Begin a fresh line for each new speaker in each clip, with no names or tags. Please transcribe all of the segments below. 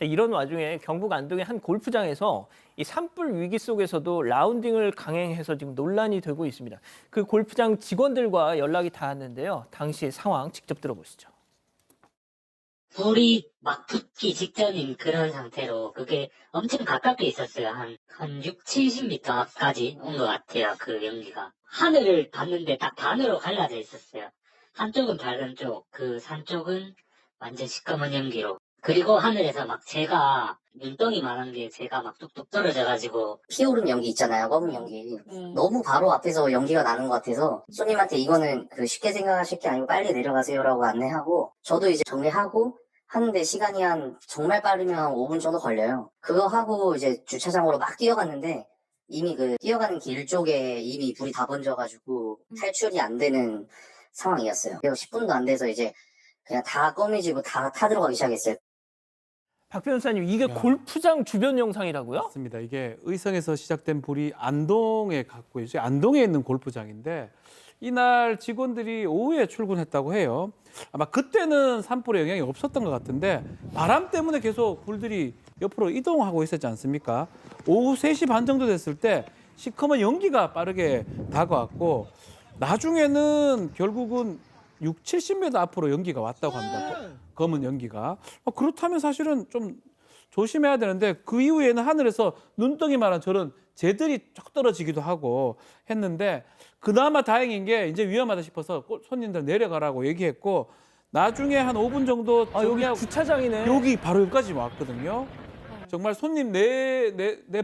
자, 이런 와중에 경북 안동의 한 골프장에서 이 산불 위기 속에서도 라운딩을 강행해서 지금 논란이 되고 있습니다. 그 골프장 직원들과 연락이 닿았는데요. 당시 상황 직접 들어보시죠.
불이 막 붙기 직전인 그런 상태로 그게 엄청 가깝게 있었어요. 한 6, 70m 앞까지 온 것 같아요. 그 연기가. 하늘을 봤는데 딱 반으로 갈라져 있었어요. 한쪽은 밝은 쪽, 그 산 쪽은 완전 시꺼먼 연기로. 그리고 하늘에서 막 제가 눈덩이만한 게 제가 막 뚝뚝 떨어져가지고
피오른 연기 있잖아요. 검은 연기. 너무 바로 앞에서 연기가 나는 것 같아서 손님한테 이거는 쉽게 생각하실 게 아니고 빨리 내려가세요라고 안내하고 저도 이제 정리하고 하는데 시간이 정말 빠르면 한 5분 정도 걸려요. 그거 하고 이제 주차장으로 막 뛰어갔는데 이미 그 뛰어가는 길 쪽에 이미 불이 다 번져가지고 탈출이 안 되는 상황이었어요. 그래서 10분도 안 돼서 이제 그냥 다 꺼매지고 다 타들어가기 시작했어요.
박 변호사님, 이게 골프장 주변 영상이라고요?
맞습니다. 이게 의성에서 시작된 불이 안동에 갔고 이제 안동에 있는 골프장인데 이날 직원들이 오후에 출근했다고 해요. 아마 그때는 산불에 영향이 없었던 것 같은데 바람 때문에 계속 불들이 옆으로 이동하고 있었지 않습니까? 오후 3시 반 정도 됐을 때 시커먼 연기가 빠르게 다가왔고 나중에는 결국은 6, 70m 앞으로 연기가 왔다고 합니다. 검은 연기가. 그렇다면 사실은 좀 조심해야 되는데 그 이후에는 하늘에서 눈덩이만한 저런 재들이 쫙 떨어지기도 하고 했는데 그나마 다행인 게 이제 위험하다 싶어서 손님들 내려가라고 얘기했고 나중에 한 5분 정도
여기 주차장이네.
여기 바로 여기까지 왔거든요. 정말 손님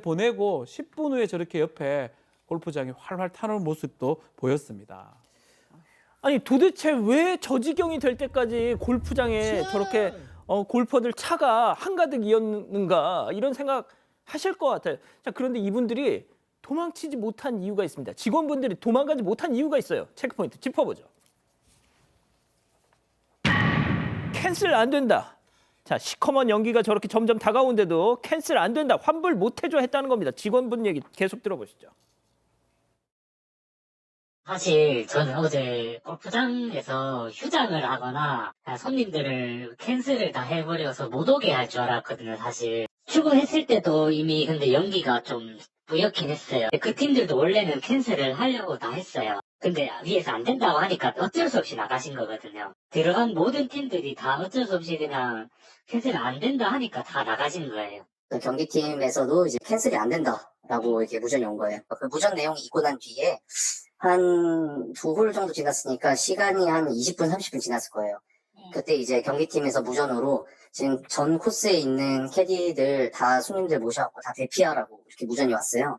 보내고 10분 후에 저렇게 옆에 골프장이 활활 타는 모습도 보였습니다.
아니 도대체 왜 저 지경이 될 때까지 골프장에 저렇게 골퍼들 차가 한가득이었는가 이런 생각 하실 것 같아요. 자, 그런데 이분들이 도망치지 못한 이유가 있습니다. 직원분들이 도망가지 못한 이유가 있어요. 체크포인트 짚어보죠. 캔슬 안 된다. 자, 시커먼 연기가 저렇게 점점 다가오는데도 캔슬 안 된다. 환불 못 해줘 했다는 겁니다. 직원분 얘기 계속 들어보시죠.
사실 저는 어제 골프장에서 휴장을 하거나 손님들을 캔슬을 다 해버려서 못 오게 할 줄 알았거든요. 사실 출근했을 때도 이미 근데 연기가 좀 뿌옇긴 했어요. 그 팀들도 원래는 캔슬을 하려고 다 했어요. 근데 위에서 안 된다고 하니까 어쩔 수 없이 나가신 거거든요. 들어간 모든 팀들이 다 어쩔 수 없이 그냥 캔슬 안 된다 하니까 다 나가신 거예요.
그 경기팀에서도 이제 캔슬이 안 된다라고 이렇게 무전이 온 거예요. 그 무전 내용이 있고 난 뒤에 한 2홀 정도 지났으니까 시간이 한 20분, 30분 지났을 거예요. 그때 이제 경기팀에서 무전으로 지금 전 코스에 있는 캐디들 다 손님들 모셔갖고 다 대피하라고 이렇게 무전이 왔어요.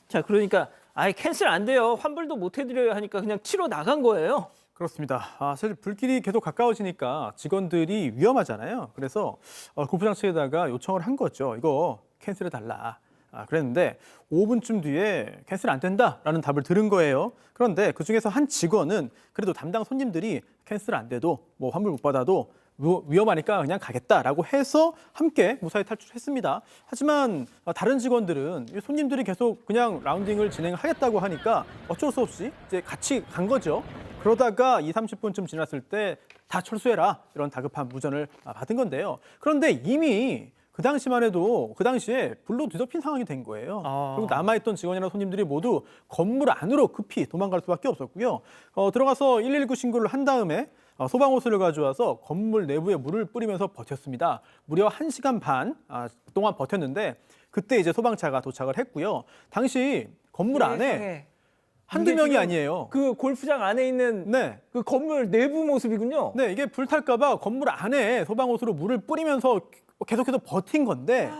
자, 그러니까 아예 캔슬 안 돼요. 환불도 못 해드려요 하니까 그냥 치러 나간 거예요.
그렇습니다. 사실 불길이 계속 가까워지니까 직원들이 위험하잖아요. 그래서 골프장 측에다가 요청을 한 거죠. 이거 캔슬해달라. 그랬는데 5분쯤 뒤에 캔슬 안 된다라는 답을 들은 거예요. 그런데 그중에서 한 직원은 그래도 담당 손님들이 캔슬 안 돼도 뭐 환불 못 받아도 위험하니까 그냥 가겠다라고 해서 함께 무사히 탈출했습니다. 하지만 다른 직원들은 손님들이 계속 그냥 라운딩을 진행하겠다고 하니까 어쩔 수 없이 이제 같이 간 거죠. 그러다가 2, 30분쯤 지났을 때 다 철수해라 이런 다급한 무전을 받은 건데요. 그런데 이미 그 당시만 해도 그 당시에 불로 뒤덮인 상황이 된 거예요. 그리고 남아있던 직원이나 손님들이 모두 건물 안으로 급히 도망갈 수밖에 없었고요. 들어가서 119 신고를 한 다음에 소방호스를 가져와서 건물 내부에 물을 뿌리면서 버텼습니다. 무려 1시간 반 동안 버텼는데 그때 이제 소방차가 도착을 했고요. 당시 건물 안에 한두 명이 아니에요.
그 골프장 안에 있는
네.
그 건물 내부 모습이군요.
네, 이게 불탈까봐 건물 안에 소방호스로 물을 뿌리면서 계속해서 버틴 건데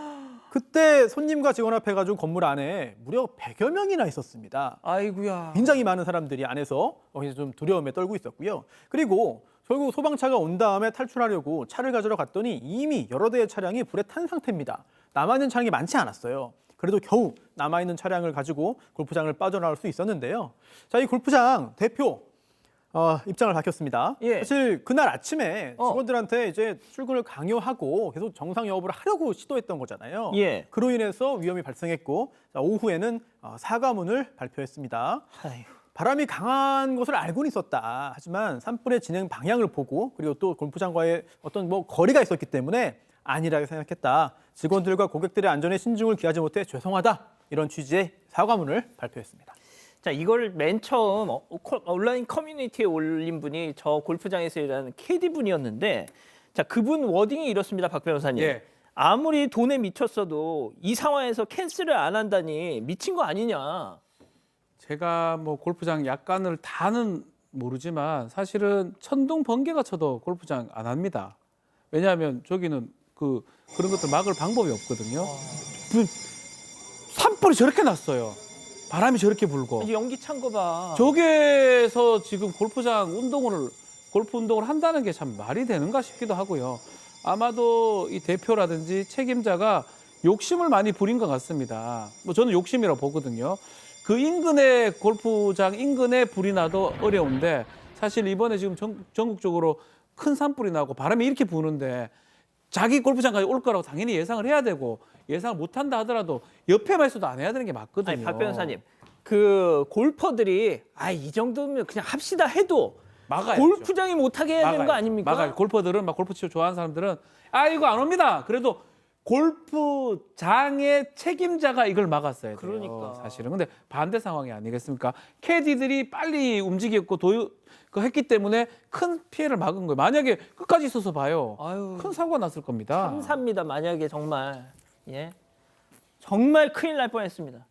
그때 손님과 직원 앞에 가지고 건물 안에 무려 100여 명이나 있었습니다.
아이고야.
굉장히 많은 사람들이 안에서 좀 두려움에 떨고 있었고요. 그리고 결국 소방차가 온 다음에 탈출하려고 차를 가지러 갔더니 이미 여러 대의 차량이 불에 탄 상태입니다. 남아있는 차량이 많지 않았어요. 그래도 겨우 남아있는 차량을 가지고 골프장을 빠져나올 수 있었는데요. 자, 이 골프장 대표 입장을 밝혔습니다.
예.
사실 그날 아침에 직원들한테 이제 출근을 강요하고 계속 정상 영업을 하려고 시도했던 거잖아요.
예.
그로 인해서 위험이 발생했고 자, 오후에는 사과문을 발표했습니다.
아이고.
바람이 강한 것을 알고는 있었다. 하지만 산불의 진행 방향을 보고 그리고 또 골프장과의 어떤 거리가 있었기 때문에 안일하게 생각했다. 직원들과 고객들의 안전에 신중을 기하지 못해 죄송하다. 이런 취지의 사과문을 발표했습니다.
자, 이걸 맨 처음 온라인 커뮤니티에 올린 분이 저 골프장에서 일하는 캐디 분이었는데, 자, 그분 워딩이 이렇습니다, 박 변호사님.
예.
아무리 돈에 미쳤어도 이 상황에서 캔슬을 안 한다니 미친 거 아니냐.
제가 뭐 골프장 약관을 다는 모르지만 사실은 천둥 번개가 쳐도 골프장 안 합니다. 왜냐하면 저기는 그런 것들 막을 방법이 없거든요. 산불이 저렇게 났어요. 바람이 저렇게 불고.
이제 연기 찬 거 봐.
저기에서 지금 골프 운동을 한다는 게 참 말이 되는가 싶기도 하고요. 아마도 이 대표라든지 책임자가 욕심을 많이 부린 것 같습니다. 뭐 저는 욕심이라고 보거든요. 그 인근의 골프장 인근에 불이 나도 어려운데 사실 이번에 지금 전국적으로 큰 산불이 나고 바람이 이렇게 부는데 자기 골프장까지 올 거라고 당연히 예상을 해야 되고 예상을 못한다 하더라도 옆에만 있어도 안 해야 되는 게 맞거든요.
아니, 박 변호사님, 그 골퍼들이 이 정도면 그냥 합시다 해도
막아야죠.
골프장이 못하게 해야 되는 거 아닙니까?
막아요. 골퍼들은 막 골프 치고 좋아하는 사람들은 이거 안 옵니다. 그래도 골프장의 책임자가 이걸 막았어야 돼요.
그러니까.
사실은. 근데 반대 상황이 아니겠습니까? 캐디들이 빨리 움직였고 했기 때문에 큰 피해를 막은 거예요. 만약에 끝까지 있어서 봐요.
아유,
큰 사고가 났을 겁니다.
참사입니다. 만약에 정말 정말 큰일 날 뻔했습니다.